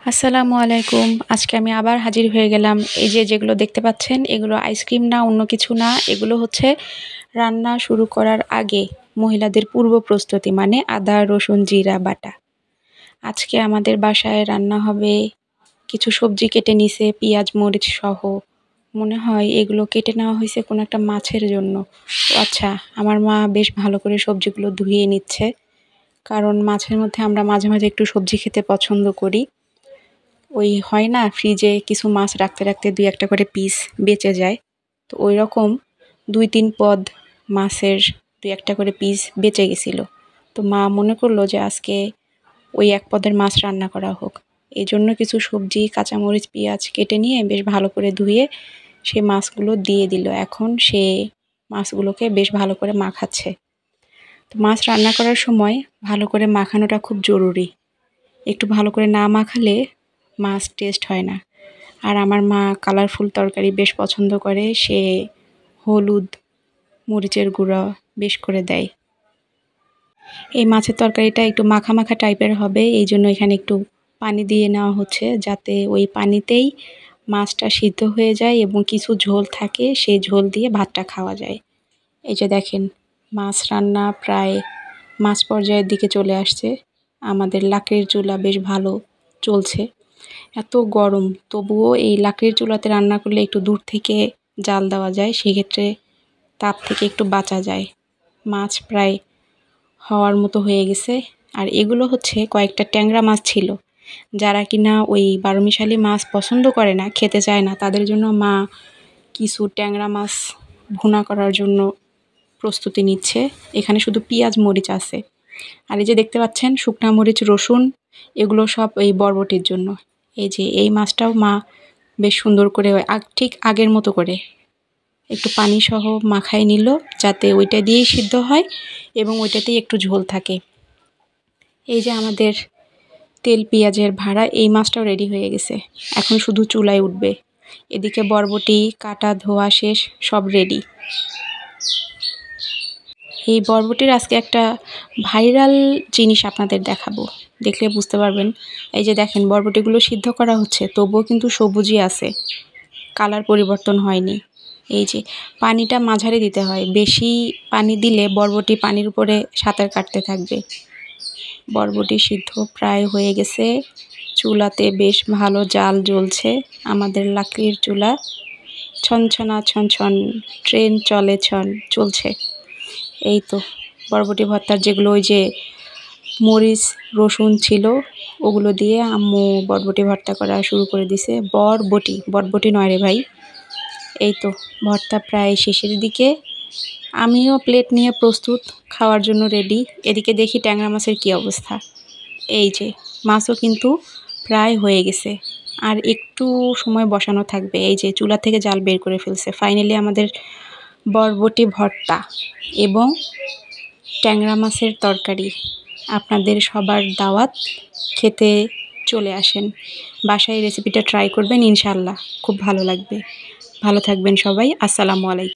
আসসালামু আলাইকুম। আজকে আমি আবার হাজির হয়ে গেলাম। এই যে যেগুলো দেখতে পাচ্ছেন এগুলো আইসক্রিম না, অন্য কিছু না। এগুলো হচ্ছে রান্না শুরু করার আগে মহিলাদের পূর্ব প্রস্তুতি, মানে আদা রসুন জিরা বাটা। আজকে আমাদের বাসায় রান্না হবে, কিছু সবজি কেটে নিছে পেঁয়াজ মরিচ সহ। মনে হয় এগুলো কেটে নেওয়া হয়েছে কোনো একটা মাছের জন্য। আচ্ছা, আমার মা বেশ ভালো করে সবজিগুলো ধুয়ে নিচ্ছে, কারণ মাছের মধ্যে আমরা মাঝে মাঝে একটু সবজি খেতে পছন্দ করি। ওই হয় না, ফ্রিজে কিছু মাছ রাখতে রাখতে ২-১টা করে পিস বেঁচে যায়, তো ওই রকম ২-৩ পদ মাছের ২-১টা করে পিস বেঁচে গেছিলো। তো মা মনে করলো যে আজকে ওই ১ পদের মাছ রান্না করা হোক। এই জন্য কিছু সবজি কাঁচামরিচ পেঁয়াজ কেটে নিয়ে বেশ ভালো করে ধুয়ে সে মাছগুলো দিয়ে দিল। এখন সে মাছগুলোকে বেশ ভালো করে মাখাচ্ছে। তো মাছ রান্না করার সময় ভালো করে মাখানোটা খুব জরুরি। একটু ভালো করে না মাখালে মাছ টেস্ট হয় না। আর আমার মা কালারফুল তরকারি বেশ পছন্দ করে, সে হলুদ মরিচের গুঁড়া বেশ করে দেয়। এই মাছের তরকারিটা একটু মাখা মাখা টাইপের হবে, এই জন্য এখানে একটু পানি দিয়ে নেওয়া হচ্ছে, যাতে ওই পানিতেই মাছটা সিদ্ধ হয়ে যায় এবং কিছু ঝোল থাকে, সেই ঝোল দিয়ে ভাতটা খাওয়া যায়। এই যে দেখেন, মাছ রান্না প্রায় মাঝ পর্যায়ের দিকে চলে আসছে। আমাদের লাকড়ির চুলা বেশ ভালো চলছে। এত গরম, তবুও এই লাকড়ির চুলাতে রান্না করলে একটু দূর থেকে জাল দেওয়া যায়, সেক্ষেত্রে তাপ থেকে একটু বাঁচা যায়। মাছ প্রায় হওয়ার মতো হয়ে গেছে। আর এগুলো হচ্ছে কয়েকটা ট্যাংরা মাছ ছিল, যারা কিনা ওই বারোমিশালি মাছ পছন্দ করে না, খেতে চায় না, তাদের জন্য মা কিছু ট্যাংরা মাছ ভুনা করার জন্য প্রস্তুতি নিচ্ছে। এখানে শুধু পেঁয়াজ মরিচ আছে। আর এই যে দেখতে পাচ্ছেন শুকনা মরিচ রসুন, এগুলো সব এই বরবটির জন্য। এই যে এই মাছটাও মা বেশ সুন্দর করে ঠিক আগের মতো করে একটু পানি সহ মাখায় নিল, যাতে ওইটা দিয়েই সিদ্ধ হয় এবং ওইটাতেই একটু ঝোল থাকে। এই যে আমাদের তেল পেঁয়াজের ভাড়া, এই মাছটাও রেডি হয়ে গেছে, এখন শুধু চুলায় উঠবে। এদিকে বরবটি কাটা ধোয়া শেষ, সব রেডি। এই বরবটির আজকে একটা ভাইরাল জিনিস আপনাদের দেখাবো, দেখলে বুঝতে পারবেন। এই যে দেখেন, বরবটিগুলো সিদ্ধ করা হচ্ছে, তবুও কিন্তু সবুজই আছে, কালার পরিবর্তন হয়নি। এই যে পানিটা মাঝারি দিতে হয়, বেশি পানি দিলে বরবটি পানির উপরে সাঁতার কাটতে থাকবে। বরবটি সিদ্ধ প্রায় হয়ে গেছে, চুলাতে বেশ ভালো জাল জ্বলছে। আমাদের লাকড়ির চুলা, ছনছনা ছনছন, ট্রেন চলে চলছে। এই তো বরবটি ভর্তার যেগুলো ওই যে মরিচ রসুন ছিল, ওগুলো দিয়ে আম্মু বরবটি ভর্তা করা শুরু করে দিছে। বরবটি নয় রে ভাই। এই তো ভর্তা প্রায় শেষের দিকে, আমিও প্লেট নিয়ে প্রস্তুত খাওয়ার জন্য রেডি। এদিকে দেখি ট্যাংরা মাছের কী অবস্থা। এই যে মাছও কিন্তু প্রায় হয়ে গেছে, আর একটু সময় বসানো থাকবে। এই যে চুলা থেকে জাল বের করে ফেলছে। ফাইনালি আমাদের বরবটি ভর্তা এবং ট্যাংরা মাছের তরকারি। আপনাদের সবার দাওয়াত, খেতে চলে আসেন। বাসায় রেসিপিটা ট্রাই করবেন, ইনশাআল্লাহ খুব ভালো লাগবে। ভালো থাকবেন সবাই। আসসালামু আলাইকুম।